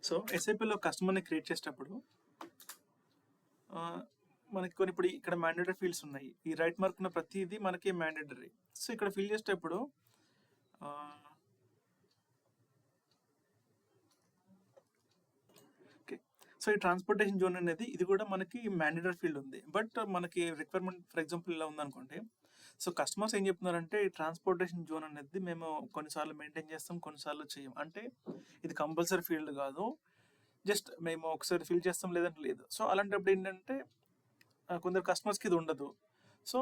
So ఎస్ఐపిలో కస్టమర్ని create చేసేటప్పుడు మనకి కొన్ని ఇప్పుడు ఇక్కడ మ్యాండేటరీ ఫీల్డ్స్ ఉన్నాయి. ఈ రైట్ మార్క్ ఉన్న ప్రతిదీ మనకి మ్యాండేటరీ. సో ఇక్కడ ఫిల్ చేసేటప్పుడు ఓకే, సో ఈ ట్రాన్స్పోర్టేషన్ జోన్ అనేది ఇది కూడా మనకి మ్యాండేటరీ ఫీల్డ్ ఉంది. బట్ మనకి రిక్వైర్మెంట్ ఫర్ ఎగ్జాంపుల్ ఇలా ఉందనుకోండి. సో కస్టమర్స్ ఏం చెప్తున్నారంటే ఈ ట్రాన్స్పోర్టేషన్ జోన్ అనేది మేము కొన్నిసార్లు మెయింటైన్ చేస్తాం, కొన్నిసార్లు చేయం. అంటే ఇది కంపల్సరీ ఫీల్డ్ కాదు, జస్ట్ మేము ఒకసారి ఫిల్ చేస్తాం లేదంటే లేదు. సో అలాంటప్పుడు ఏంటంటే కొందరు కస్టమర్స్కి ఇది ఉండదు. సో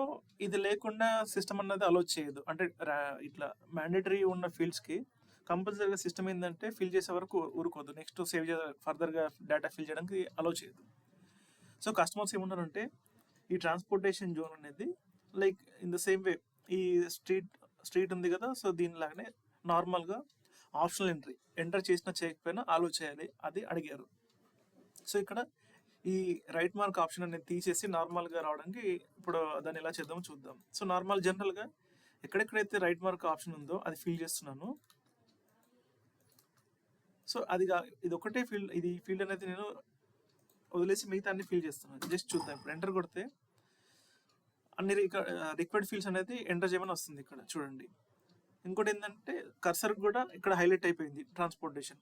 ఇది లేకుండా సిస్టమ్ అన్నది అలో చేయదు. అంటే ఇట్లా మ్యాండేటరీ ఉన్న ఫీల్డ్స్కి కంపల్సరీగా సిస్టమ్ ఏంటంటే ఫిల్ చేసే వరకు ఊరుకోదు, నెక్స్ట్ సేవ్ ఫర్దర్గా డేటా ఫిల్ చేయడానికి అలో చేయదు. సో కస్టమర్స్ ఏమన్నారంటే ఈ ట్రాన్స్పోర్టేషన్ జోన్ అనేది like in the same way ఈ స్ట్రీట్ ఉంది కదా, సో దీనిలాగానే నార్మల్గా ఆప్షనల్ ఎంటర్ చేసినా చేయకపోయినా అలో చేయాలి, అది అడిగారు. సో ఇక్కడ ఈ రైట్ మార్క్ ఆప్షన్ అనేది తీసేసి నార్మల్గా రావడానికి ఇప్పుడు దాన్ని ఎలా చేద్దామో చూద్దాం. సో నార్మల్ జనరల్గా ఎక్కడెక్కడైతే రైట్ మార్క్ ఆప్షన్ ఉందో అది ఫిల్ చేస్తున్నాను. సో ఇది ఒకటే ఫీల్డ్, ఇది ఫీల్డ్ అనేది నేను వదిలేసి మిగతా అన్ని ఫిల్ చేస్తున్నాను. జస్ట్ చూద్దాం. ఇప్పుడు ఎంటర్ కొడితే అన్ని రిక్వైర్డ్ ఫీల్డ్స్ అనేది ఎంటర్ చేయమని వస్తుంది. ఇక్కడ చూడండి. ఇంకోటి ఏంటంటే కర్సర్ కూడా ఇక్కడ హైలైట్ అయిపోయింది ట్రాన్స్పోర్టేషన్.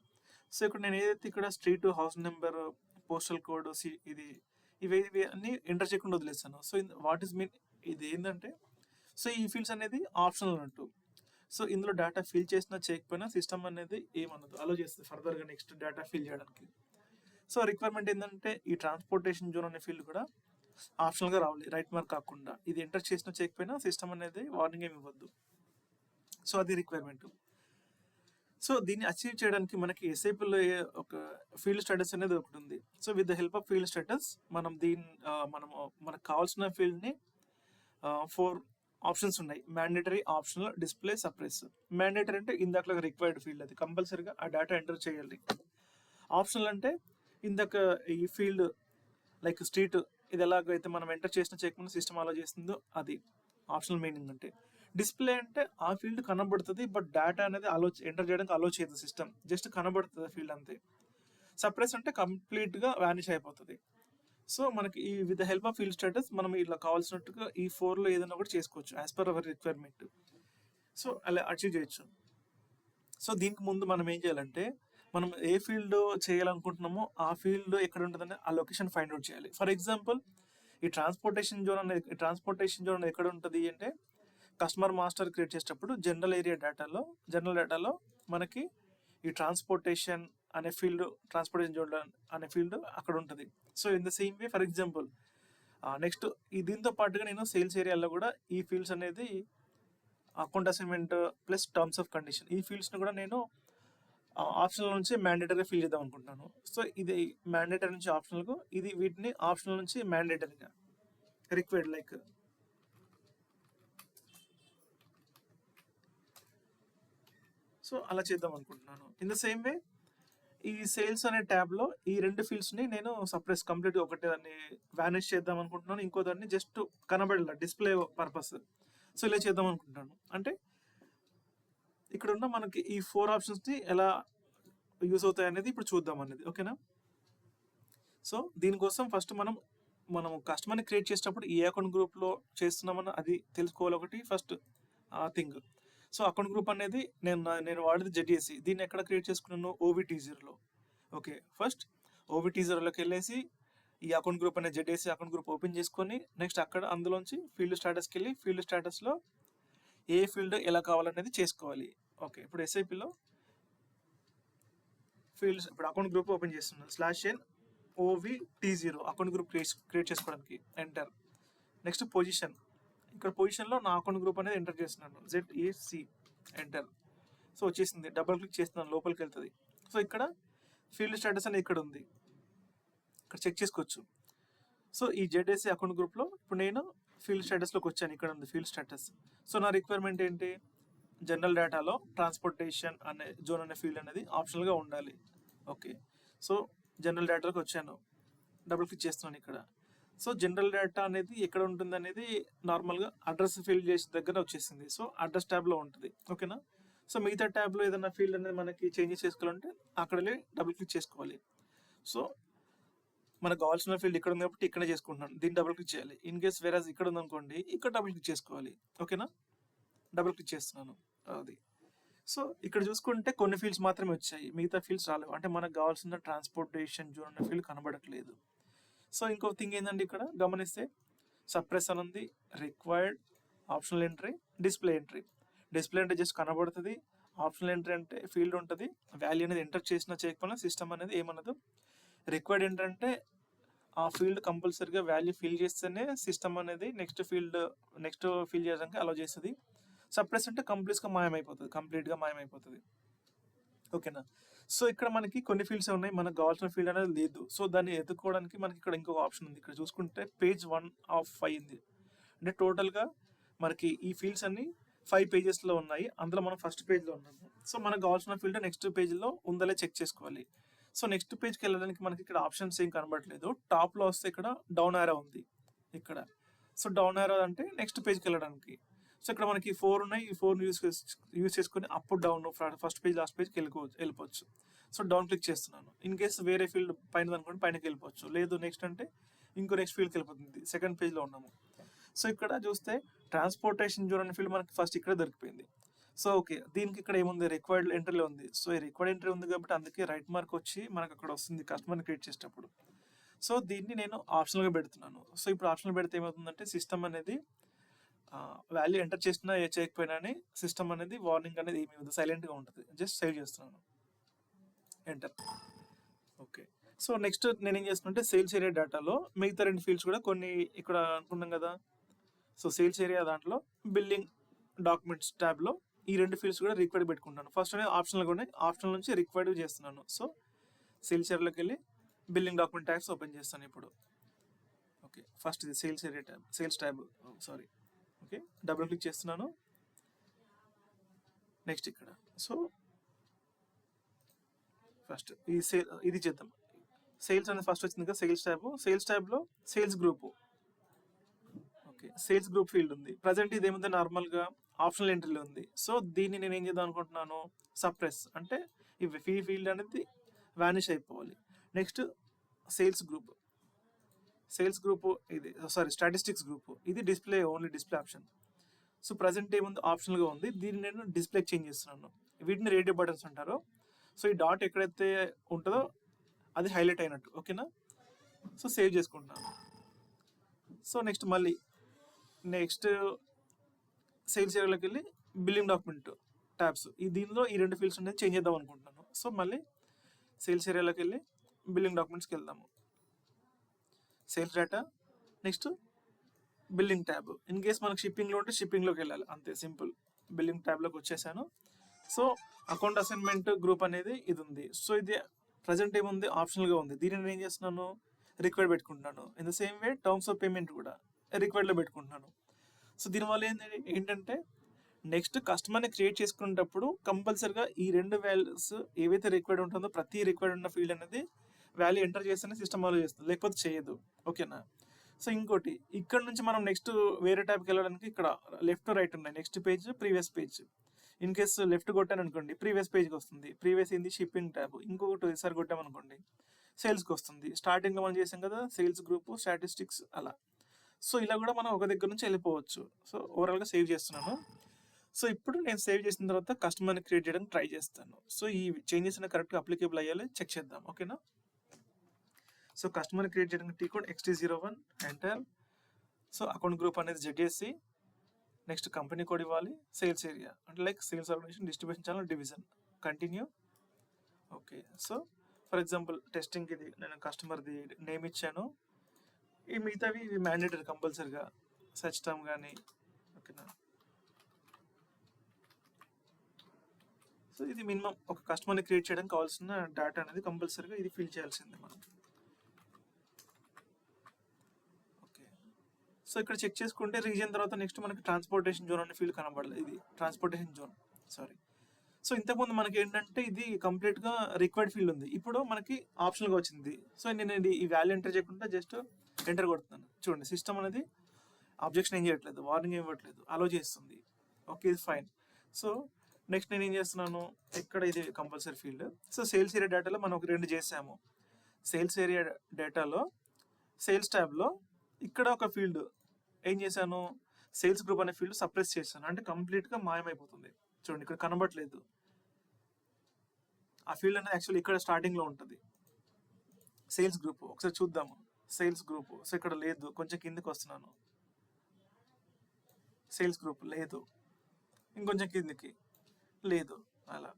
సో ఇక్కడ నేను ఏదైతే ఇక్కడ street, house number, postal code, ఇవి అన్ని ఎంటర్ చేయకుండా వదిలేస్తాను. సో వాట్ ఈస్ మీన్ ఇది ఏంటంటే సో ఈ ఫీల్డ్స్ అనేది ఆప్షనల్ అన్నట్టు. సో ఇందులో డేటా ఫిల్ చేసినా చేయకపోయినా సిస్టమ్ అనేది ఏమన్నది అలో చేస్తుంది ఫర్దర్గా నెక్స్ట్ డేటా ఫిల్ చేయడానికి. సో రిక్వైర్మెంట్ ఏంటంటే ఈ ట్రాన్స్పోర్టేషన్ జోన్ అనే ఫీల్డ్ కూడా ఆప్షనల్గా రావాలి, రైట్ మార్క్ కాకుండా. ఇది ఎంటర్ చేసినా చేయకపోయినా సిస్టమ్ అనేది వార్నింగ్ ఏమి ఇవ్వద్దు. సో అది రిక్వైర్మెంట్. సో దీన్ని అచీవ్ చేయడానికి మనకి ఎస్ఐపిలో ఒక ఫీల్డ్ స్టేటస్ అనేది ఒకటి ఉంది. So with the help of field status మనకు కావాల్సిన ఫీల్డ్ని 4 ఆప్షన్స్ ఉన్నాయి. Mandatory, optional, display, suppress. Mandatory అంటే ఇందాక రిక్వైర్డ్ ఫీల్డ్, అది కంపల్సరీగా ఆ డేటా ఎంటర్ చేయాలి. ఆప్షనల్ అంటే ఇందాక ఈ ఫీల్డ్ లైక్ స్ట్రీట్, ఇది ఎలాగైతే మనం ఎంటర్ చేసినా చేయకుండా సిస్టమ్ అలా చేస్తుందో అది ఆప్షనల్ మీనింగ్. అంటే డిస్ప్లే అంటే ఆ ఫీల్డ్ కనబడుతుంది బట్ డేటా అనేది ఎంటర్ చేయడానికి అలో చేయదు సిస్టమ్, జస్ట్ కనబడుతుంది ఫీల్డ్ అంతే. సప్రెస్ అంటే కంప్లీట్గా వ్యానిష్ అయిపోతుంది. సో మనకి ఈ with the help of field status మనం ఇలా కావాల్సినట్టుగా ఈ 4లో ఏదైనా కూడా చేసుకోవచ్చు as per hour requirement. So అలా అచీవ్ చేయొచ్చు. సో దీనికి ముందు మనం ఏం చేయాలంటే మనం ఏ ఫీల్డ్ చేయాలనుకుంటున్నామో ఆ ఫీల్డ్ ఎక్కడ ఉంటుందని ఆ లొకేషన్ ఫైండ్ అవుట్ చేయాలి. ఫర్ ఎగ్జాంపుల్ ఈ ట్రాన్స్పోర్టేషన్ జోన్ అనేది ఎక్కడ ఉంటుంది అంటే కస్టమర్ మాస్టర్ క్రియేట్ చేసేటప్పుడు జనరల్ డేటాలో మనకి ఈ ట్రాన్స్పోర్టేషన్ అనే ఫీల్డ్, ట్రాన్స్పోర్టేషన్ జోన్ అనే ఫీల్డ్ అక్కడ ఉంటుంది. So in the same way for example next దీంతో పాటుగా నేను సేల్స్ ఏరియాలో కూడా ఈ ఫీల్డ్స్ అనేది account assignment plus terms of condition, ఈ ఫీల్డ్స్ని కూడా నేను ఆప్షనల్ నుంచి మ్యాండేటరీగా ఫిల్ చేద్దాం అనుకుంటున్నాను. సో ఇది మ్యాండేటరీ నుంచి ఆప్షనల్కు, వీటిని ఆప్షనల్ నుంచి మ్యాండేటరీగా రిక్వైర్డ్ లైక్. సో అలా చేద్దాం అనుకుంటున్నాను. ఇన్ ద సేమ్ వే ఈ సేల్స్ అనే ట్యాబ్లో ఈ 2 ఫీల్డ్స్ని నేను సపరేట్ కంప్లీట్గా ఒకటే దాన్ని వ్యానిష్ చేద్దాం అనుకుంటున్నాను, ఇంకో దాన్ని జస్ట్ కనబడేలా డిస్ప్లే పర్పస్. సో ఇలా చేద్దాం అనుకుంటున్నాను. అంటే ఇక్కడ ఉన్న మనకి ఈ 4 ఆప్షన్స్ని ఎలా యూస్ అవుతాయి అనేది ఇప్పుడు చూద్దాం అనేది. ఓకేనా? సో దీనికోసం ఫస్ట్ మనం కస్టమర్ని క్రియేట్ చేసేటప్పుడు ఏ అకౌంట్ గ్రూప్లో చేస్తున్నామని అది తెలుసుకోవాలి, ఒకటి first thing. So account group అనేది నేను వాడేది జెడ్ఏసి. దీన్ని ఎక్కడ క్రియేట్ చేసుకున్నాను? OVT0లో. ఓకే, ఫస్ట్ OVT0లోకి వెళ్ళేసి ఈ అకౌంట్ గ్రూప్ అనేది జెడ్ఏసి అకౌంట్ గ్రూప్ ఓపెన్ చేసుకొని నెక్స్ట్ అందులోంచి ఫీల్డ్ స్టేటస్కి వెళ్ళి ఫీల్డ్ స్టేటస్లో ఏ ఫీల్డ్ ఎలా కావాలనేది చేసుకోవాలి. ఓకే, ఇప్పుడు ఎస్ఐపిలో ఫీల్డ్స్, ఇప్పుడు అకౌంట్ గ్రూప్ ఓపెన్ చేస్తున్నాను. /n OVT0 account group create చేసుకోవడానికి ఎంటర్. నెక్స్ట్ పొజిషన్, ఇక్కడ పొజిషన్లో నా అకౌంట్ గ్రూప్ అనేది ఎంటర్ చేస్తున్నాను, ZAC ఎంటర్. సో వచ్చేసింది. డబుల్ క్లిక్ చేస్తున్నాను, లోపలికి వెళ్తుంది. సో ఇక్కడ ఫీల్డ్ స్టేటస్ అనేది ఇక్కడ ఉంది, ఇక్కడ చెక్ చేసుకోవచ్చు. సో ఈ ZAC అకౌంట్ గ్రూప్లో ఇప్పుడు నేను ఫీల్డ్ స్టేటస్లోకి వచ్చాను, ఇక్కడ ఉంది ఫీల్డ్ స్టేటస్. సో నా రిక్వైర్మెంట్ ఏంటి? జనరల్ డేటాలో ట్రాన్స్పోర్టేషన్ అనే జోన్ అనే ఫీల్డ్ అనేది ఆప్షనల్గా ఉండాలి. ఓకే, సో జనరల్ డేటాలోకి వచ్చాను, డబుల్ క్లిక్ చేస్తున్నాను ఇక్కడ. సో జనరల్ డేటా అనేది ఎక్కడ ఉంటుంది అనేది నార్మల్గా అడ్రస్ ఫిల్ చేసిన దగ్గర వచ్చేసింది. సో అడ్రస్ ట్యాబ్లో ఉంటుంది. ఓకేనా? సో మిగతా ట్యాబ్లో ఏదైనా ఫీల్డ్ అనేది మనకి చేంజెస్ చేసుకోవాలంటే అక్కడ వెళ్ళి డబుల్ క్లిక్ చేసుకోవాలి. సో మనకు కావాల్సిన ఫీల్డ్ ఇక్కడ ఉంది కాబట్టి ఇక్కడే చేసుకుంటున్నాను, దీన్ని డబుల్ క్లిక్ చేయాలి. ఇన్ కేస్ వేరేజ్ ఇక్కడ ఉందనుకోండి, ఇక్కడ డబుల్ క్లిక్ చేసుకోవాలి. ఓకేనా, డబుల్ క్లిక్ చేస్తున్నాను అది. సో ఇక్కడ చూసుకుంటే కొన్ని ఫీల్డ్స్ మాత్రమే వచ్చాయి, మిగతా ఫీల్డ్స్ రాలేవు. అంటే మనకు కావాల్సిన ట్రాన్స్పోర్టేషన్ జోన్ అనే ఫీల్డ్ కనబడట్లేదు. సో ఇంకో థింగ్ ఏంటంటే ఇక్కడ గమనిస్తే సప్రెస్ అని ఉంది, required, optional entry, display entry. Display అంటే జస్ట్ కనబడుతుంది, ఆప్షనల్ ఎంట్రీ అంటే ఫీల్డ్ ఉంటుంది, వాల్యూ అనేది ఎంటర్ చేసినా చేయకపోయినా సిస్టమ్ అనేది ఏమన్నదు. రిక్వైర్డ్ ఏంటంటే ఆ ఫీల్డ్ కంపల్సరీగా వాల్యూ ఫిల్ చేస్తేనే సిస్టమ్ అనేది నెక్స్ట్ ఫిల్ చేయడానికి అలౌ చేస్తుంది. సప్రెస్ అంటే కంప్లీట్గా మాయమైపోతుంది. ఓకేనా, సో ఇక్కడ మనకి కొన్ని ఫీల్డ్స్ ఉన్నాయి, మనకు కావాల్సిన ఫీల్డ్ అనేది లేదు. సో దాన్ని ఎదుర్కోవడానికి మనకి ఇక్కడ ఇంకొక ఆప్షన్ ఉంది. ఇక్కడ చూసుకుంటే పేజ్ 1 of 5 ఉంది. అంటే టోటల్గా మనకి ఈ ఫీల్డ్స్ అన్ని 5 పేజెస్లో ఉన్నాయి, అందులో మనం ఫస్ట్ పేజ్లో ఉన్నాము. సో మనకు కావాల్సిన ఫీల్డ్ నెక్స్ట్ పేజ్లో ఉందలే చెక్ చేసుకోవాలి. సో నెక్స్ట్ పేజ్కి వెళ్ళడానికి మనకి ఇక్కడ ఆప్షన్స్ ఏం కనబడట్లేదు. టాప్లో వస్తే ఇక్కడ డౌన్ ఆరో ఉంది ఇక్కడ. సో డౌన్ ఆరో అంటే నెక్స్ట్ పేజ్కి వెళ్ళడానికి. సో ఇక్కడ మనకి 4 ఉన్నాయి, ఈ 4 యూజ్ చేసుకొని up down first page last పేజ్కి వెళ్ళిపోవచ్చు. సో డౌన్ క్లిక్ చేస్తున్నాను. ఇన్ కేస్ వేరే ఫీల్డ్ పైన అనుకోండి పైనకి వెళ్ళిపోవచ్చు, లేదు నెక్స్ట్ అంటే నెక్స్ట్ ఫీల్డ్కి వెళ్ళిపోతుంది, సెకండ్ పేజ్లో ఉన్నాము. సో ఇక్కడ చూస్తే ట్రాన్స్పోర్టేషన్ జోన్ అనే ఫీల్డ్ మనకి ఫస్ట్ ఇక్కడ దొరికిపోయింది. సో ఓకే, దీనికి ఇక్కడ ఏముంది, రిక్వైర్డ్ ఎంట్రీలో ఉంది. సో ఈ రిక్వైర్డ్ ఎంట్రీ ఉంది కాబట్టి అందుకే రైట్ మార్క్ వచ్చి మనకు అక్కడ వస్తుంది కస్టమర్ని క్రియేట్ చేసేటప్పుడు. సో దీన్ని నేను ఆప్షనల్గా పెడుతున్నాను. సో ఇప్పుడు ఆప్షనల్ పెడితే ఏమవుతుందంటే సిస్టమ్ అనేది వాల్యూ ఎంటర్ చేసినా చేయకపోయినా సిస్టమ్ అనేది వార్నింగ్ అనేది ఏమి ఇవ్వదు, సైలెంట్గా ఉంటుంది. జస్ట్ సేవ్ చేస్తున్నాను, ఎంటర్. ఓకే, సో నెక్స్ట్ నేను ఏం చేస్తున్నా సేల్స్ ఏరియా డేటాలో మిగతా 2 ఫీల్డ్స్ కూడా కొన్ని ఇక్కడ అనుకున్నాం కదా. సో సేల్స్ ఏరియా దాంట్లో బిల్లింగ్ డాక్యుమెంట్స్ ట్యాబ్లో ఈ 2 ఫీల్డ్స్ కూడా రిక్వైర్డ్ పెట్టుకుంటాను. ఫస్ట్ అనేది ఆప్షనల్గా ఉన్నాయి, ఆప్షనల్ నుంచి రిక్వైర్డ్ చేస్తున్నాను. సో సేల్స్ ఏరియాలోకి వెళ్ళి బిల్లింగ్ డాక్యుమెంట్ ట్యాబ్స్ ఓపెన్ చేస్తాను ఇప్పుడు. ఓకే, ఫస్ట్ ఇది sales area tab, sales tab, sorry. Okay, double click చేస్తున్నాను. నెక్స్ట్ ఇక్కడ సో ఫస్ట్ ఇది చేద్దాం. సేల్స్ అనేది ఫస్ట్ వచ్చింది కదా, సేల్స్ ట్యాబ్లో sales group. Okay, sales group field ఉంది. ప్రజెంట్ ఇది ఏముంది, నార్మల్గా ఆప్షనల్ ఎంట్రీలో ఉంది. సో దీన్ని నేను ఏం చేద్దాం అనుకుంటున్నాను, సప్రెస్ అంటే ఈ ఫీల్డ్ అనేది వానిష్ అయిపోవాలి. నెక్స్ట్ సేల్స్ గ్రూప్ ఇది స్టాటిస్టిక్స్ గ్రూప్, ఇది only display option. So present ఏముంది, ఆప్షనల్గా ఉంది, దీన్ని నేను డిస్ప్లే చేంజ్ చేస్తున్నాను. వీటిని రేడియో బటన్స్ అంటారు. సో ఈ డాట్ ఎక్కడైతే ఉంటుందో అది హైలైట్ అయినట్టు. ఓకేనా, సో సేవ్ చేసుకుంటున్నాను. సో నెక్స్ట్ సేల్స్ ఏరియాలోకి వెళ్ళి బిల్లింగ్ డాక్యుమెంట్ ట్యాబ్స్, దీనిలో ఈ 2 ఫీల్డ్స్ అనేది చేంజ్ చేద్దాం అనుకుంటున్నాను. సో మళ్ళీ సేల్స్ ఏరియాలోకి వెళ్ళి బిల్లింగ్ డాక్యుమెంట్స్కి వెళ్దాము. Sales data, next billing tab. In case మనకు షిప్పింగ్లో ఉంటే షిప్పింగ్లోకి వెళ్ళాలి, అంతే సింపుల్. బిల్లింగ్ ట్యాబ్లోకి వచ్చేసాను. సో అకౌంట్ అసైన్మెంట్ గ్రూప్ అనేది ఇది ఉంది. సో ఇది ప్రజెంట్ ఏముంది, ఆప్షనల్గా ఉంది, దీన్ని నేను ఏం చేస్తున్నాను, రిక్వైర్డ్ పెట్టుకుంటున్నాను. In the same way terms of payment కూడా రిక్వైర్డ్లో పెట్టుకుంటున్నాను. సో దీనివల్ల ఏంటంటే నెక్స్ట్ కస్టమర్ని క్రియేట్ చేసుకునేటప్పుడు కంపల్సరిగా ఈ 2 వాల్యూస్ ఏవైతే రిక్వైర్డ్ ఉంటుందో ప్రతి రిక్వైర్డ్ ఉన్న ఫీల్డ్ అనేది వాల్యూ ఎంటర్ చేస్తేనే సిస్టమ్ అలో చేస్తుంది, లేకపోతే చేయదు. ఓకేనా, సో ఇంకోటి ఇక్కడ నుంచి మనం నెక్స్ట్ వేరే ట్యాబ్కి వెళ్ళడానికి ఇక్కడ లెఫ్ట్ రైట్ ఉన్నాయి, next page, previous page. In case left కొట్టాను అనుకోండి ప్రీవియస్ పేజ్కి వస్తుంది. ప్రీవియస్ ఏంది, షిప్పింగ్ ట్యాబ్. ఇంకొకటి ఈసారి కొట్టామనుకోండి సేల్స్కి వస్తుంది. స్టార్టింగ్లో మనం చేసాం కదా సేల్స్ గ్రూప్, స్టాటిస్టిక్స్ అలా. సో ఇలా కూడా మనం ఒక దగ్గర నుంచి వెళ్ళిపోవచ్చు. సో ఓవరాల్గా సేవ్ చేస్తున్నాను. సో ఇప్పుడు నేను సేవ్ చేసిన తర్వాత కస్టమర్ని క్రియేట్ చేయడానికి ట్రై చేస్తాను. సో ఈ చేంజెస్ అనేవి కరెక్ట్గా అప్లికేబుల్ అయ్యాలి చెక్ చేద్దాం. ఓకేనా, సో కస్టమర్ని క్రియేట్ చేయడానికి T code XT01 enter. So account group అనేది ZSC. నెక్స్ట్ కంపెనీ కోడ్ ఇవ్వాలి, సేల్స్ ఏరియా అంటే like sales organisation, distribution channel, division, continue. Okay, so for example టెస్టింగ్కి ఇది నేను కస్టమర్ది నేమ్ ఇచ్చాను. ఈ మిగతావి ఇవి మ్యాండేటరీ కంపల్సరీగా సర్చ్ టర్మ్ కానీ. ఓకేనా, సో ఇది మినిమం ఒక కస్టమర్ని క్రియేట్ చేయడానికి కావాల్సిన డేటా అనేది కంపల్సరీగా ఇది ఫిల్ చేయాల్సిందే మనం. ఓకే, సో ఇక్కడ చెక్ చేసుకుంటే రీజియన్ తర్వాత నెక్స్ట్ మనకి ట్రాన్స్పోర్టేషన్ జోన్ అనే ఫీల్డ్ కనబడలేదు, ఇది ట్రాన్స్పోర్టేషన్ జోన్, సారీ. సో ఇంతకుముందు మనకి ఏంటంటే ఇది కంప్లీట్గా రిక్వైర్డ్ ఫీల్డ్ ఉంది, ఇప్పుడు మనకి ఆప్షనల్గా వచ్చింది. సో నేను ఈ వాల్యూ ఎంటర్ చేయకుండా జస్ట్ ఎంటర్ కొడుతున్నాను. చూడండి సిస్టమ్ అనేది ఆబ్జెక్షన్ ఏం చేయట్లేదు, వార్నింగ్ ఏం ఇవ్వట్లేదు, అలో చేస్తుంది. ఓకే, ఇది ఫైన్. సో నెక్స్ట్ నేను ఏం చేస్తున్నాను, ఇక్కడ ఇది compulsory field. So sales area డేటాలో మనం ఒక 2 చేసాము. సేల్స్ ఏరియా డేటాలో సేల్స్ ట్యాబ్లో ఇక్కడ ఒక ఫీల్డ్ ఏం చేశాను, సేల్స్ గ్రూప్ అనే ఫీల్డ్ సప్రెస్ చేశాను. అంటే కంప్లీట్గా మాయమైపోతుంది. చూడండి ఇక్కడ కనబడట్లేదు. ఆ ఫీల్డ్ అనేది యాక్చువల్లీ ఇక్కడ స్టార్టింగ్లో ఉంటుంది. సేల్స్ గ్రూప్ ఒకసారి చూద్దాము. సేల్స్ గ్రూప్ సో ఇక్కడ లేదు, కొంచెం కిందకి వస్తున్నాను. సేల్స్ గ్రూప్ లేదు, ఇంకొంచెం కిందకి లేదు, అలా.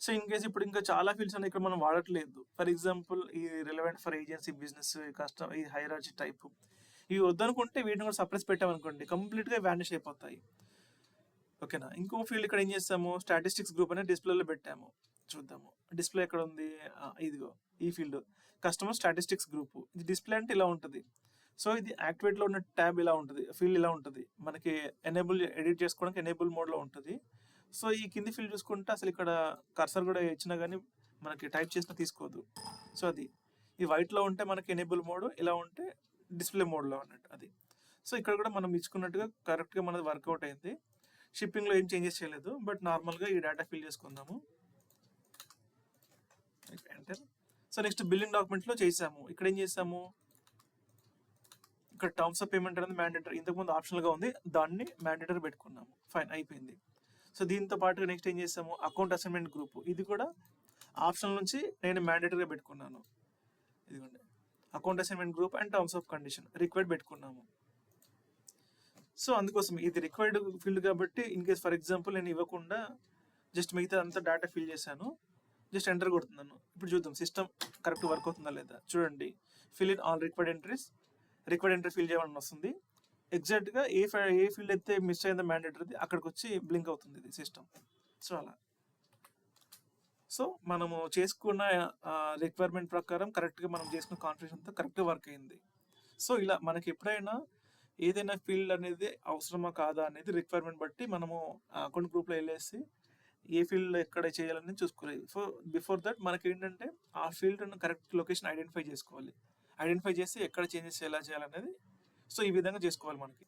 సో ఇన్ కేసు ఇప్పుడు ఇంకా చాలా ఫీల్డ్స్ అనేవి ఇక్కడ మనం వాడట్లేదు. ఫర్ ఎగ్జాంపుల్ ఈ relevant for agency, business, customer, ఈ హైరార్చీ టైప్ ఇవి వద్దనుకుంటే వీటిని కూడా సప్రెస్ పెట్టామనుకోండి కంప్లీట్గా వ్యానిష్ అయిపోతాయి. ఓకేనా. ఇంకో ఫీల్డ్ ఇక్కడ ఏం చేస్తాము, స్టాటిస్టిక్స్ గ్రూప్ అనేది డిస్ప్లేలో పెట్టాము. చూద్దాము డిస్ప్లే ఎక్కడ ఉంది, ఇదిగో ఈ ఫీల్డ్ కస్టమర్ స్టాటిస్టిక్స్ గ్రూప్. ఇది డిస్ప్లే అంటే ఇలా ఉంటుంది. సో ఇది యాక్టివేట్లో ఉన్న ట్యాబ్ ఇలా ఉంటుంది, ఫీల్డ్ ఇలా ఉంటుంది. మనకి ఎనేబుల్ ఎడిట్ చేసుకోవడానికి ఎనేబుల్ మోడ్లో ఉంటుంది. సో ఈ కింది ఫీల్డ్ చూసుకుంటే అసలు ఇక్కడ కర్సర్ కూడా ఇచ్చినా కానీ మనకి టైప్ చేసినా తీసుకోదు. సో అది ఈ వైట్లో ఉంటే మనకి ఎనేబుల్ మోడ్, ఇలా ఉంటే డిస్ప్లే మోడ్లో అన్నట్టు అది. సో ఇక్కడ కూడా మనం ఇచ్చుకున్నట్టుగా కరెక్ట్గా మనది వర్కౌట్ అయింది. షిప్పింగ్లో ఏం చేంజెస్ చేయలేదు, బట్ నార్మల్గా ఈ డేటా ఫిల్ చేసుకుందాము. ఎంటర్. సో నెక్స్ట్ బిల్లింగ్ డాక్యుమెంట్లో చేసాము. ఇక్కడ ఏం చేసాము, ఇక్కడ టర్మ్స్ ఆఫ్ పేమెంట్ అనేది మ్యాండేటరీ, ఇంతకుముందు ఆప్షనల్గా ఉంది, దాన్ని మ్యాండేటరీ పెట్టుకున్నాము. ఫైన్, అయిపోయింది. సో దీంతో పాటుగా నెక్స్ట్ ఏం చేసాము, అకౌంట్ అసైన్మెంట్ గ్రూప్, ఇది కూడా ఆప్షనల్ నుంచి నేను మ్యాండేటరీగా పెట్టుకున్నాను. ఇదిగోండి account assignment group and terms of condition required పెట్టుకున్నాము. సో అందుకోసం ఇది రిక్వైర్డ్ ఫీల్డ్ కాబట్టి ఇన్ కేస్ ఫర్ ఎగ్జాంపుల్ నేను ఇవ్వకుండా జస్ట్ మిగతా అంతా డేటా ఫిల్ చేశాను, జస్ట్ ఎంటర్ కొడుతున్నాను. ఇప్పుడు చూద్దాం సిస్టమ్ కరెక్ట్ వర్క్ అవుతుందా లేదా. చూడండి fill in all required entries, required entry fill చేయమని వస్తుంది. ఎగ్జాక్ట్గా ఏ ఫీల్డ్ అయితే మిస్ అయిందో మ్యాండేటరీ అక్కడికి వచ్చి బ్లింక్ అవుతుంది ఇది సిస్టమ్. సో అలా. సో మనము చేసుకున్న రిక్వైర్మెంట్ ప్రకారం కరెక్ట్గా మనం చేసుకున్న కాన్ఫిగరేషన్తో కరెక్ట్గా వర్క్ అయింది. సో ఇలా మనకి ఎప్పుడైనా ఏదైనా ఫీల్డ్ అనేది అవసరమా కాదా అనేది రిక్వైర్మెంట్ బట్టి మనము అకౌంట్ గ్రూప్లో వెళ్ళేసి ఏ ఫీల్డ్ ఎక్కడ చేయాలని చూసుకోలేదు. సో బిఫోర్ దట్ మనకి ఏంటంటే ఆ ఫీల్డ్ కరెక్ట్ లొకేషన్ ఐడెంటిఫై చేసుకోవాలి. ఐడెంటిఫై చేసి ఎక్కడ చేంజెస్ ఎలా చేయాలనేది సో ఈ విధంగా చేసుకోవాలి మనకి.